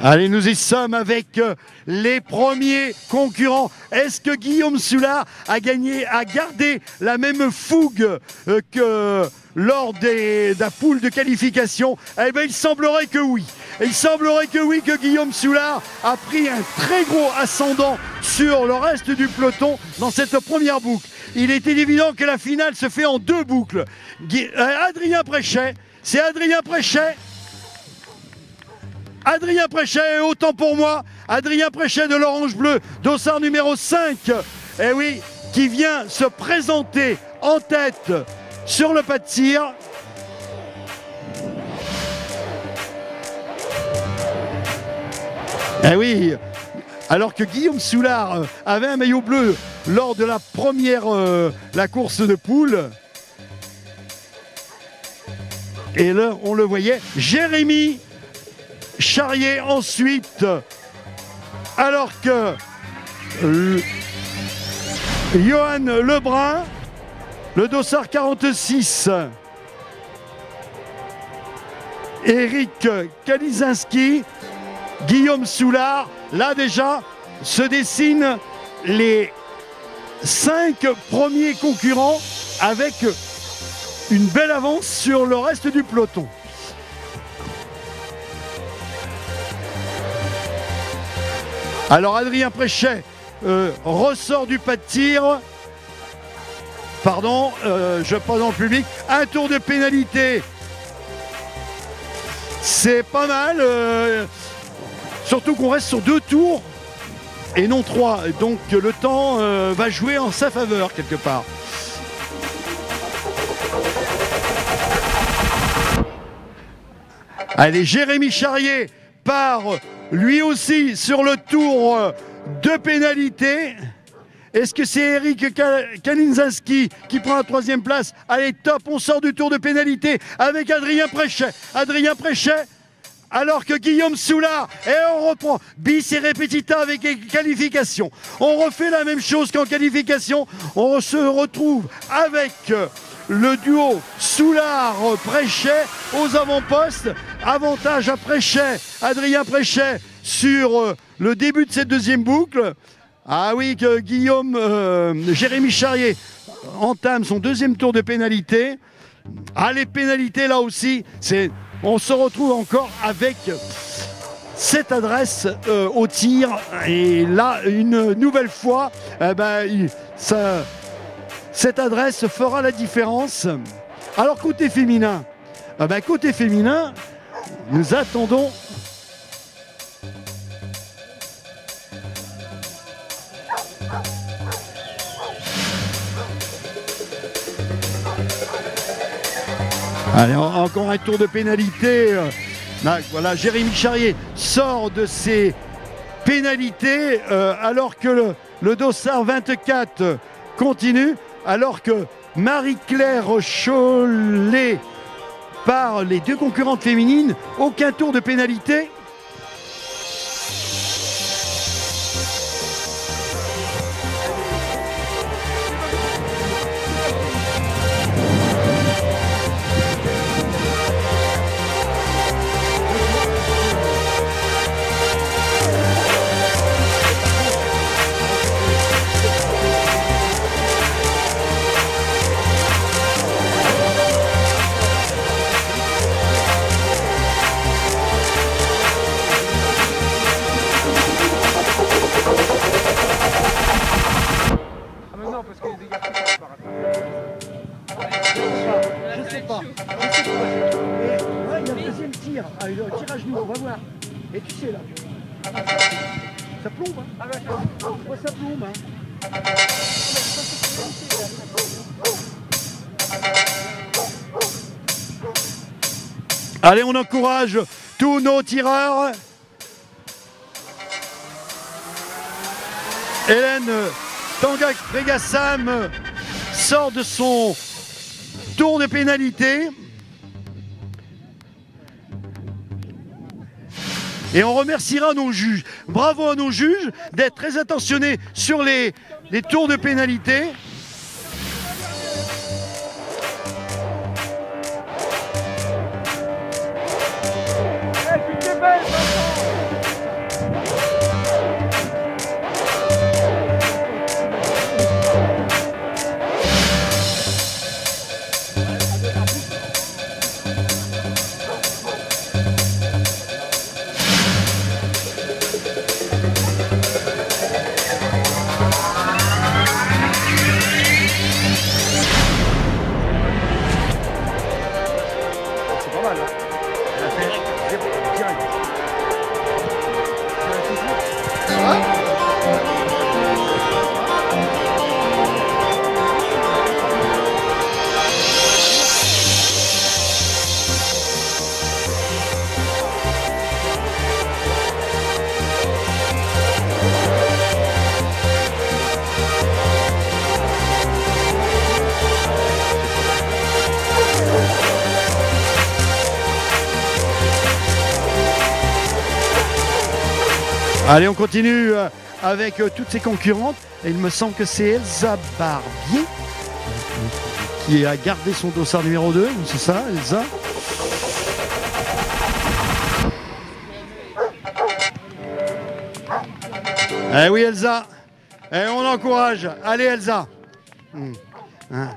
Allez, nous y sommes avec les premiers concurrents. Est-ce que Guillaume Soulard a gardé la même fougue que lors de la poule de qualification? Eh bien, il semblerait que oui. Il semblerait que oui, que Guillaume Soulard a pris un très gros ascendant sur le reste du peloton dans cette première boucle. Il était évident que la finale se fait en 2 boucles. Adrien Préchet, c'est Adrien Préchet. Adrien Préchet, autant pour moi, Adrien Préchet de l'Orange Bleu, dossard numéro 5, eh oui, qui vient se présenter en tête sur le pas de tir. Eh oui, alors que Guillaume Soulard avait un maillot bleu lors de la première la course de poule. Et là, on le voyait, Jérémy Charrier ensuite, alors que Johan Lebrun, le dossard 46, Eric Kalizinski, Guillaume Soulard, là déjà se dessinent les 5 premiers concurrents avec une belle avance sur le reste du peloton. Alors Adrien Préchet ressort du pas de tir. Pardon, je passe dans le public. Un tour de pénalité. C'est pas mal. Surtout qu'on reste sur 2 tours et non 3. Donc le temps va jouer en sa faveur quelque part. Allez, Jérémy Charrier part lui aussi sur le tour de pénalité. Est-ce que c'est Eric Kalizinski qui prend la 3e place? Allez, top, on sort du tour de pénalité avec Adrien Préchet. Adrien Préchet, alors que Guillaume Soulard, et on reprend bis et repetita avec les qualifications. On refait la même chose qu'en qualification. On se retrouve avec le duo Soulard-Préchet aux avant-postes. Avantage à Préchet, Adrien Préchet sur le début de cette 2e boucle. Ah oui, que Jérémy Charrier entame son 2e tour de pénalité. Ah, les pénalités là aussi, on se retrouve encore avec cette adresse au tir. Et là, une nouvelle fois, cette adresse fera la différence. Alors côté féminin, nous attendons allez, encore un tour de pénalité. Voilà, Jérémy Charrier sort de ses pénalités alors que le dossard 24 continue, alors que Marie-Claire Chollet par les 2 concurrentes féminines, aucun tour de pénalité. Je sais pas. Il y a le 2e tir. Le tir à genoux, on va voir. Et tu sais là. Ça plombe, hein. Ouais, ça plombe, hein. Allez, on encourage tous nos tireurs. Hélène Tangak-Regassam sort de son tour de pénalité. Et on remerciera nos juges. Bravo à nos juges d'être très attentionnés sur les tours de pénalité. Allez, on continue avec toutes ses concurrentes. Et il me semble que c'est Elsa Barbier qui a gardé son dossard numéro 2. C'est ça, Elsa? Eh oui, Elsa. Et on l'encourage. Allez, Elsa. Hein.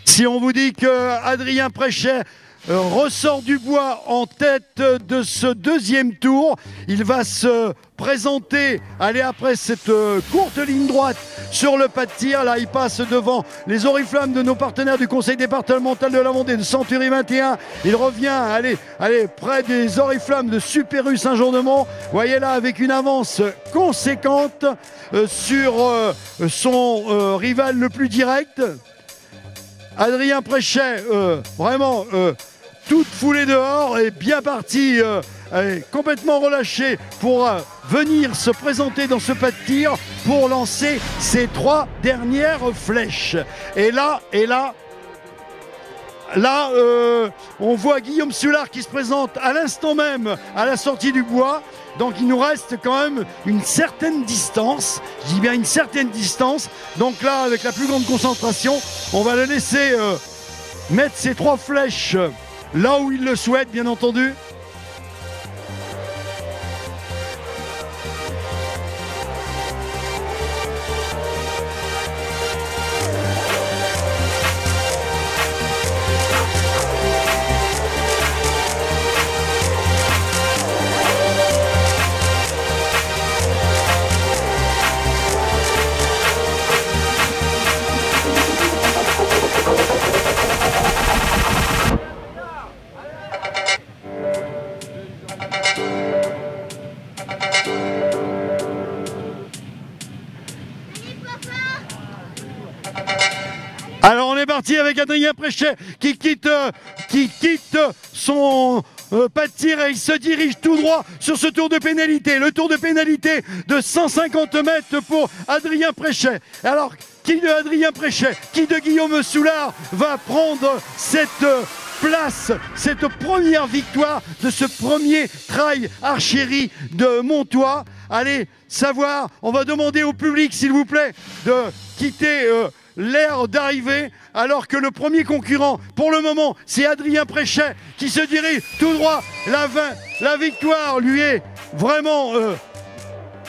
Si on vous dit que Adrien Préchet ressort du bois en tête de ce deuxième tour, il va se présenter, allez, après cette courte ligne droite sur le pas de tir. Là, il passe devant les oriflammes de nos partenaires du conseil départemental de la Vendée, de Century 21. Il revient, allez, près des oriflammes de Super U Saint-Jean-de-Mont. Vous voyez là, avec une avance conséquente sur son rival le plus direct. Adrien Préchet, vraiment toute foulée dehors et bien parti, complètement relâché pour venir se présenter dans ce pas de tir pour lancer ses 3 dernières flèches. Et là, on voit Guillaume Soulard qui se présente à l'instant même à la sortie du bois. Donc il nous reste quand même une certaine distance, je dis bien une certaine distance. Donc là, avec la plus grande concentration, on va le laisser mettre ses 3 flèches là où il le souhaite, bien entendu. Alors on est parti avec Adrien Préchet qui quitte son pas de tir et il se dirige tout droit sur ce tour de pénalité. Le tour de pénalité de 150 mètres pour Adrien Préchet. Alors qui de Adrien Préchet, qui de Guillaume Soulard va prendre cette place cette première victoire de ce premier trail archerie de Montois. Allez savoir, on va demander au public s'il vous plaît de quitter l'aire d'arrivée, alors que le premier concurrent pour le moment c'est Adrien Préchet qui se dirige tout droit. La victoire lui est vraiment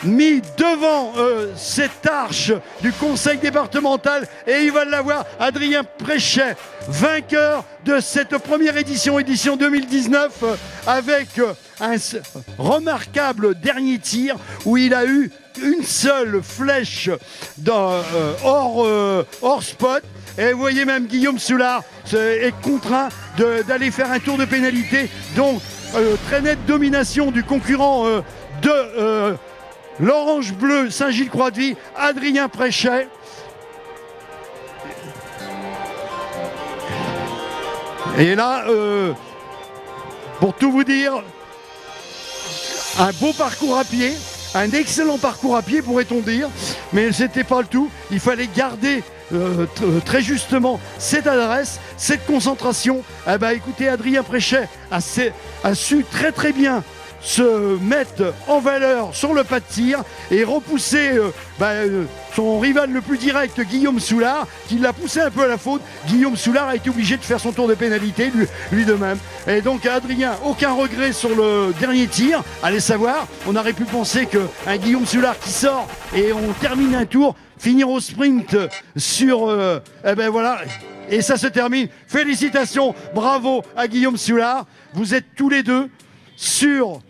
mis devant cette arche du conseil départemental, et il va l'avoir, Adrien Préchet, vainqueur de cette première édition 2019, avec un remarquable dernier tir où il a eu une seule flèche hors spot. Et vous voyez même Guillaume Soulard est contraint d'aller faire un tour de pénalité. Donc très nette domination du concurrent de l'Orange Bleu Saint-Gilles-Croix-de-Vie, Adrien Préchet. Et là, pour tout vous dire, un beau parcours à pied, un excellent parcours à pied pourrait-on dire, mais c'était pas le tout. Il fallait garder très justement cette adresse, cette concentration. Eh ben, écoutez, Adrien Préchet a su très bien se mettre en valeur sur le pas de tir et repousser son rival le plus direct, Guillaume Soulard, qui l'a poussé un peu à la faute. Guillaume Soulard a été obligé de faire son tour de pénalité lui de même. Et donc Adrien, aucun regret sur le dernier tir. Allez savoir, on aurait pu penser qu'un Guillaume Soulard qui sort et on termine un tour, finir au sprint sur voilà, et ça se termine. Félicitations, bravo à Guillaume Soulard. Vous êtes tous les deux sur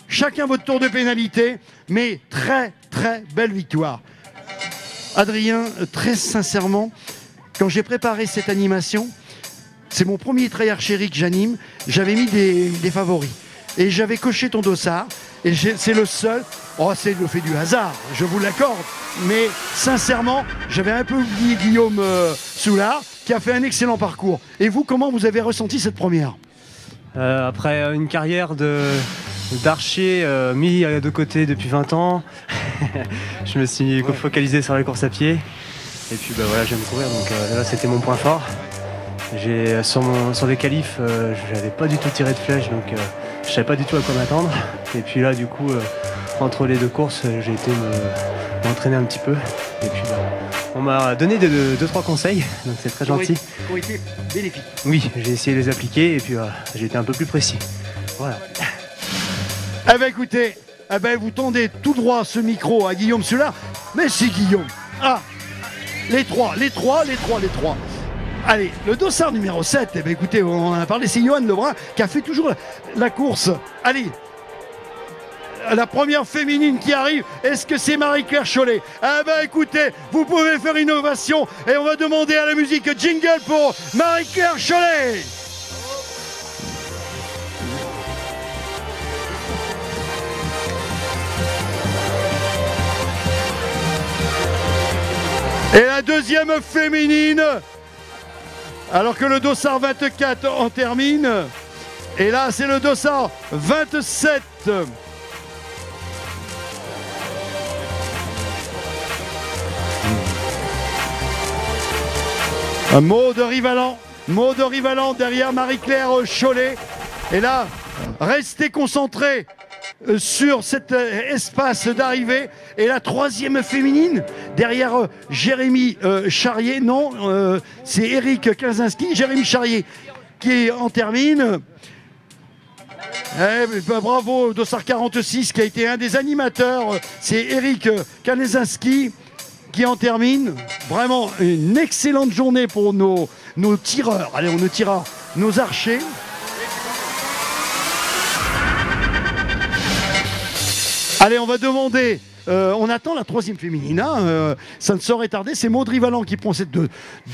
chacun votre tour de pénalité, mais très belle victoire. Adrien, très sincèrement, quand j'ai préparé cette animation, c'est mon premier trail archerie que j'anime, j'avais mis des favoris et j'avais coché ton dossard, et c'est le seul. Oh, c'est le fait du hasard, je vous l'accorde, mais sincèrement, j'avais un peu oublié Guillaume Soulard, qui a fait un excellent parcours. Et vous, comment vous avez ressenti cette première ? Après une carrière d'archer mis de côté depuis 20 ans, je me suis focalisé sur la course à pied. Et puis voilà, j'aime courir, donc là c'était mon point fort. Sur les qualifs, j'avais pas du tout tiré de flèche, donc je savais pas du tout à quoi m'attendre. Et puis là, du coup, entre les deux courses, j'ai été m'entraîner un petit peu. Et puis on m'a donné 2-3 conseils, donc c'est très gentil. Qui ont été bénéfiques. Oui, j'ai essayé de les appliquer et puis j'ai été un peu plus précis. Voilà. Eh ben écoutez, vous tendez tout droit ce micro à Guillaume Soulard. Mais si Guillaume. Ah, les trois. Allez, le dossard numéro 7, écoutez, on en a parlé, c'est Johan Lebrun qui a fait toujours la course. Allez, la première féminine qui arrive, est-ce que c'est Marie-Claire Chollet? Écoutez, vous pouvez faire une ovation et on va demander à la musique jingle pour Marie-Claire Chollet. Et la deuxième féminine, alors que le dossard 24 en termine. Et là, c'est le dossard 27. Maud Rivalan derrière Marie-Claire Chollet. Et là, restez concentrés sur cet espace d'arrivée. Et la troisième féminine derrière Jérémy Charrier. Non, c'est Eric Kaczynski, Jérémy Charrier qui en termine. Bravo, dossard 46 qui a été un des animateurs. C'est Eric Kaczynski qui en termine. Vraiment une excellente journée pour nos tireurs. Allez, on nous tirera nos archers. Allez, on va demander, on attend la troisième féminine, ça ne saurait tarder, c'est Maud Rivalan qui prend cette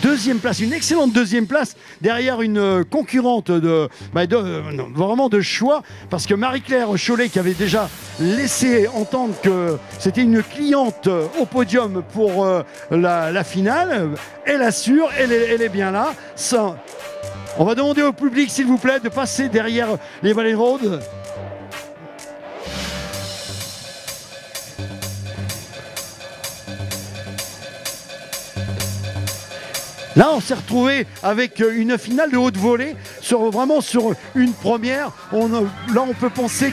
deuxième place, une excellente deuxième place, derrière une concurrente vraiment de choix, parce que Marie-Claire Chollet, qui avait déjà laissé entendre que c'était une cliente au podium pour la finale, elle assure, elle est bien là. Ça, on va demander au public, s'il vous plaît, de passer derrière les Valley Road. Là, on s'est retrouvé avec une finale de haute volée, vraiment sur une première. Là, on peut penser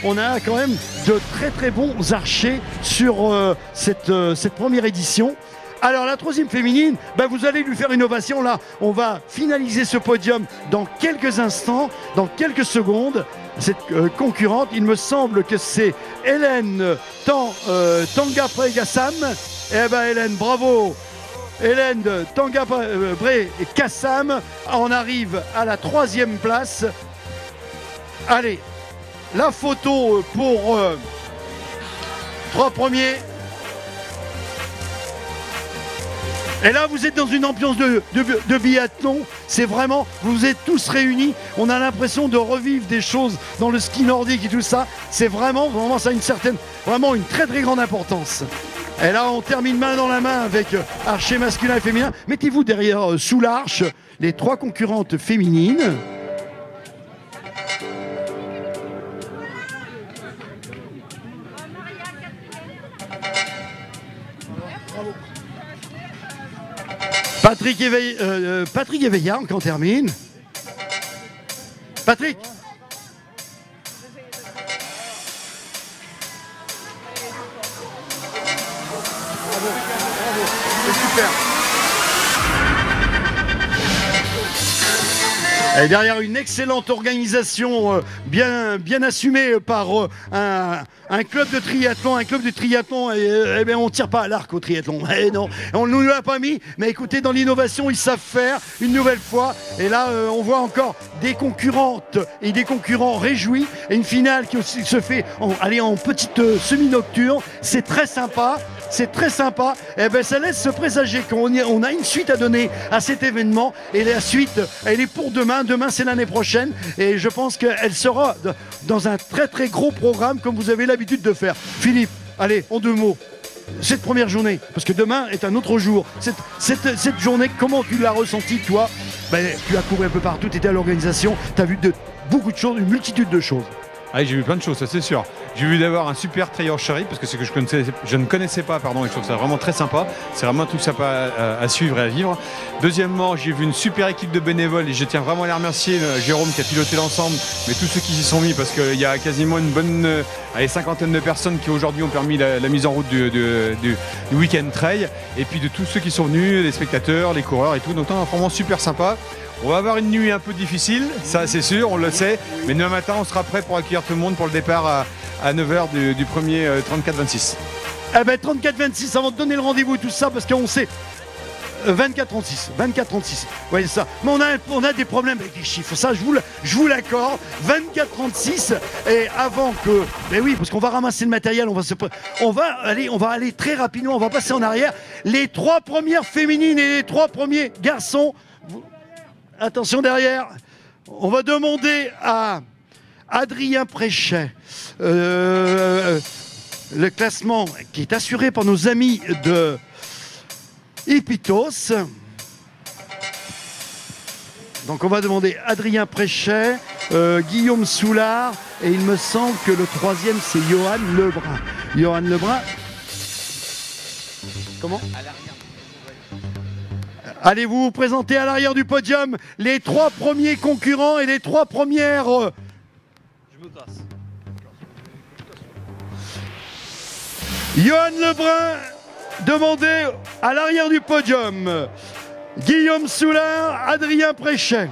qu'on a quand même de très très bons archers sur cette première édition. Alors la troisième féminine, vous allez lui faire une ovation. Là, on va finaliser ce podium dans quelques instants, dans quelques secondes. Cette concurrente, il me semble que c'est Hélène Tanga Pregassam. Eh ben Hélène, bravo. Hélène Tanga Pregassam en arrive à la troisième place. Allez, la photo pour trois premiers. Et là, vous êtes dans une ambiance de biathlon. C'est vraiment, vous êtes tous réunis. On a l'impression de revivre des choses dans le ski nordique et tout ça. C'est vraiment, ça a vraiment une très très grande importance. Et là, on termine main dans la main avec archer masculin et féminin. Mettez-vous derrière, sous l'arche, les trois concurrentes féminines. Patrick Éveillard, on termine. Patrick. Bravo, c'est super. Et derrière une excellente organisation bien assumée par un club de triathlon. Un club de triathlon, on ne tire pas à l'arc au triathlon. Non, on ne nous l'a pas mis. Mais écoutez, dans l'innovation, ils savent faire une nouvelle fois. Et là, on voit encore des concurrentes et des concurrents réjouis. Et une finale qui aussi se fait en petite semi-nocturne. C'est très sympa. C'est très sympa. Ça laisse se présager qu'on a une suite à donner à cet événement. Et la suite, elle est pour demain. Demain, c'est l'année prochaine. Et je pense qu'elle sera dans un très très gros programme comme vous avez l'habitude de faire. Philippe, allez, en 2 mots. Cette première journée, parce que demain est un autre jour. Cette journée, comment tu l'as ressentie, toi? Tu as couru un peu partout, tu étais à l'organisation, tu as vu beaucoup de choses, une multitude de choses. Ah, j'ai vu plein de choses, ça c'est sûr. J'ai vu d'abord un super trail archery parce que c'est que je ne connaissais pas, et je trouve ça vraiment très sympa. C'est vraiment tout sympa à suivre et à vivre. Deuxièmement, j'ai vu une super équipe de bénévoles et je tiens vraiment à les remercier, Jérôme qui a piloté l'ensemble, mais tous ceux qui s'y sont mis parce qu'il y a quasiment une bonne cinquantaine de personnes qui aujourd'hui ont permis la mise en route du week-end trail, et puis de tous ceux qui sont venus, les spectateurs, les coureurs et tout. Donc vraiment super sympa. On va avoir une nuit un peu difficile, ça c'est sûr, on le sait, mais demain matin on sera prêt pour accueillir tout le monde pour le départ à 9h du premier 34-26. 34-26, avant de donner le rendez-vous, tout ça, parce qu'on sait 24-36, voyez ça. Mais on a des problèmes avec les chiffres, ça je vous l'accorde. 24-36, et avant que, oui, parce qu'on va ramasser le matériel, on va aller très rapidement, on va passer en arrière. Les 3 premières féminines et les 3 premiers garçons. Attention derrière, on va demander à Adrien Préchet, le classement qui est assuré par nos amis de Hippitos. Donc on va demander Adrien Préchet, Guillaume Soulard, et il me semble que le 3e c'est Johan Lebrun. Johan Lebrun. Comment ? Allez-vous vous présenter à l'arrière du podium les 3 premiers concurrents et les 3 premières... Je me casse. Johan Lebrun, demandez à l'arrière du podium. Guillaume Soulard, Adrien Préchet,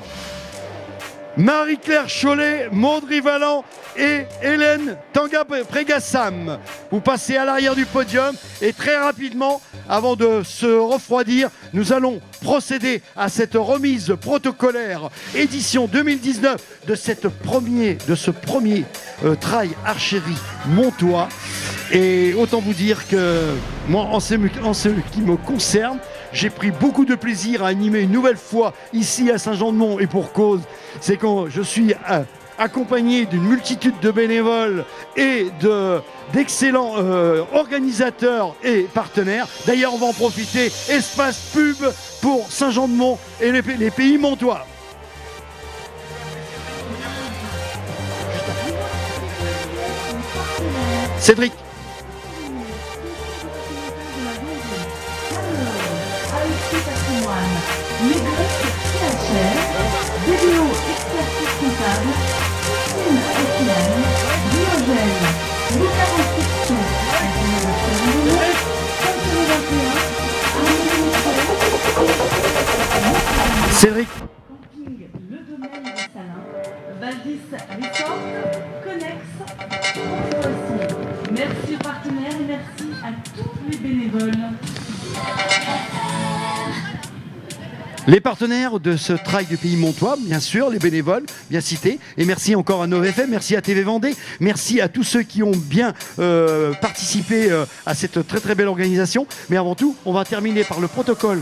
Marie-Claire Chollet, Maud Rivalan et Hélène Tanga Pregassam. Vous passez à l'arrière du podium et très rapidement, avant de se refroidir, nous allons procéder à cette remise protocolaire édition 2019 de ce premier trail archerie montois. Et autant vous dire que moi, en ce qui me concerne, j'ai pris beaucoup de plaisir à animer une nouvelle fois ici à Saint-Jean-de-Mont, et pour cause, c'est quand je suis accompagné d'une multitude de bénévoles et d'excellents organisateurs et partenaires. D'ailleurs, on va en profiter, espace pub pour Saint-Jean-de-Mont et les pays montois. Cédric. négoce CHR, vidéo expertise comptable, Sim SIM, Biogène, Lucas Construction, ingénieur de Cédric. Camping Le Domaine des Salins, Valdis Resort, Connex, Voici. Merci aux partenaires et merci à tous les bénévoles. Les partenaires de ce trail du pays montois, bien sûr, les bénévoles, bien cités. Et merci encore à NoVFM, merci à TV Vendée, merci à tous ceux qui ont bien participé à cette très très belle organisation. Mais avant tout, on va terminer par le protocole.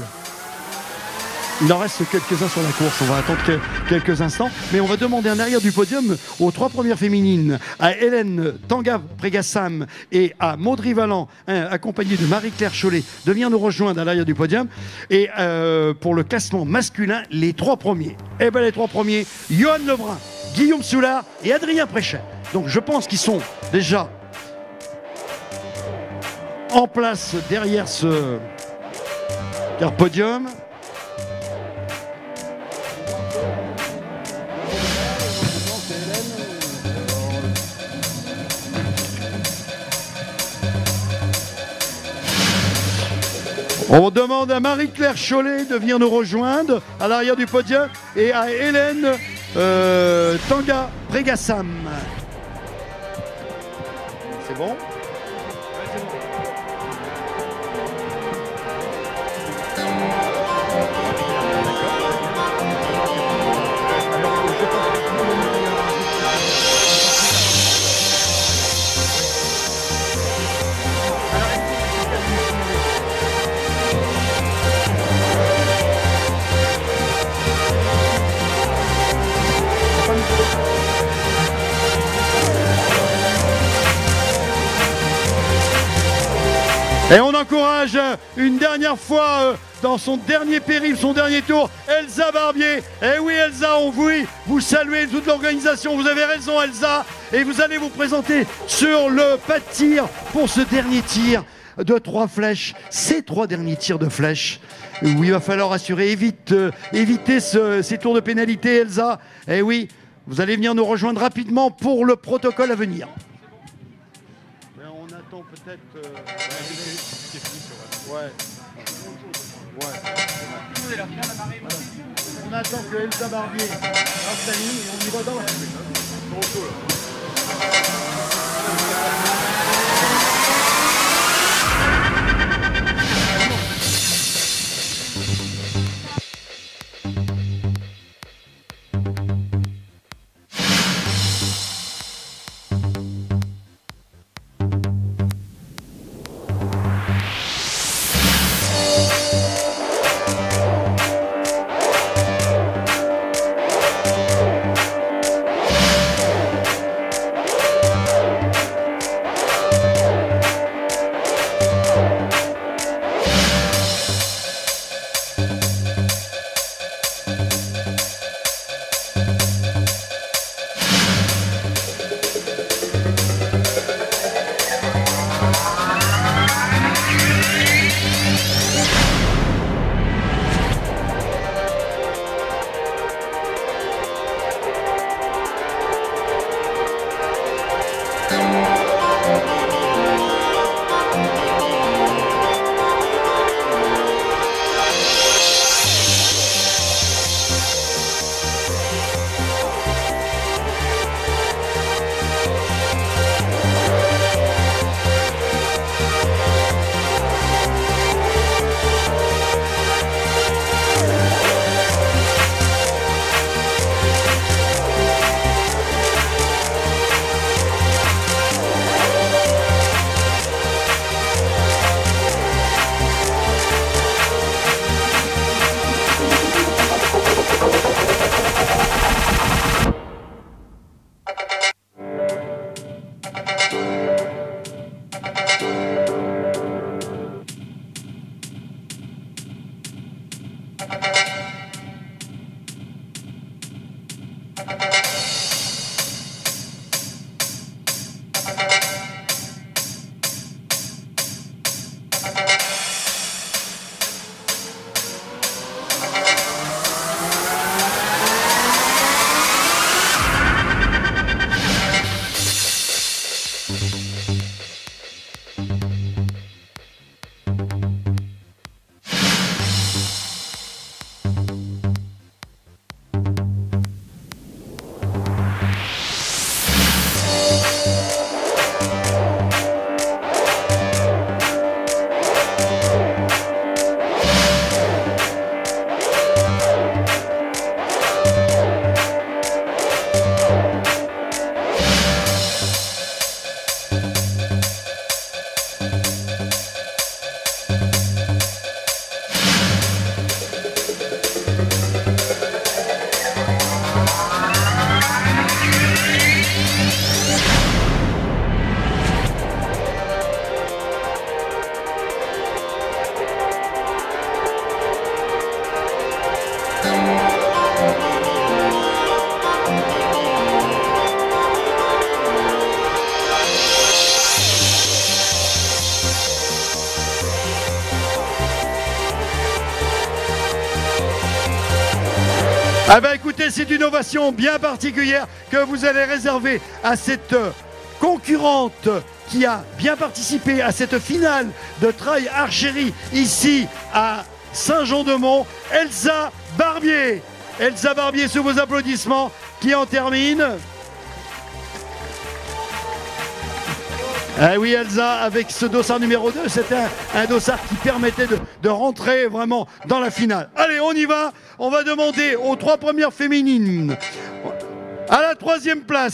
Il en reste quelques-uns sur la course, on va attendre quelques instants. Mais on va demander un arrière du podium aux 3 premières féminines, à Hélène Tanga-Prégassam et à Maud Rivalan, accompagnée de Marie-Claire Chollet, de venir nous rejoindre à l'arrière du podium. Et pour le classement masculin, les 3 premiers. Eh bien les 3 premiers, Johan Lebrun, Guillaume Soulard et Adrien Préchet. Donc je pense qu'ils sont déjà en place derrière ce podium. On demande à Marie-Claire Chollet de venir nous rejoindre à l'arrière du podium et à Hélène Tanga-Prégassam. C'est bon ? Et on encourage une dernière fois dans son dernier périple, son dernier tour, Elsa Barbier. Et oui Elsa, on vous saluez toute l'organisation, vous avez raison Elsa. Et vous allez vous présenter sur le pas de tir pour ce dernier tir de 3 flèches. Ces 3 derniers tirs de flèches où il va falloir éviter ces tours de pénalité Elsa. Et oui, vous allez venir nous rejoindre rapidement pour le protocole à venir. On attend peut-être... Ouais. On attend que Elsa Barbier s'aligne et on y va dans la suite. Ah ben écoutez, c'est une ovation bien particulière que vous allez réserver à cette concurrente qui a bien participé à cette finale de trail archerie ici à Saint-Jean-de-Mont, Elsa Barbier. Elsa Barbier, sous vos applaudissements, qui en termine. Ah oui, Elsa, avec ce dossard numéro 2, c'était un dossard qui permettait de rentrer vraiment dans la finale. Allez, on y va. On va demander aux 3 premières féminines. À la 3e place.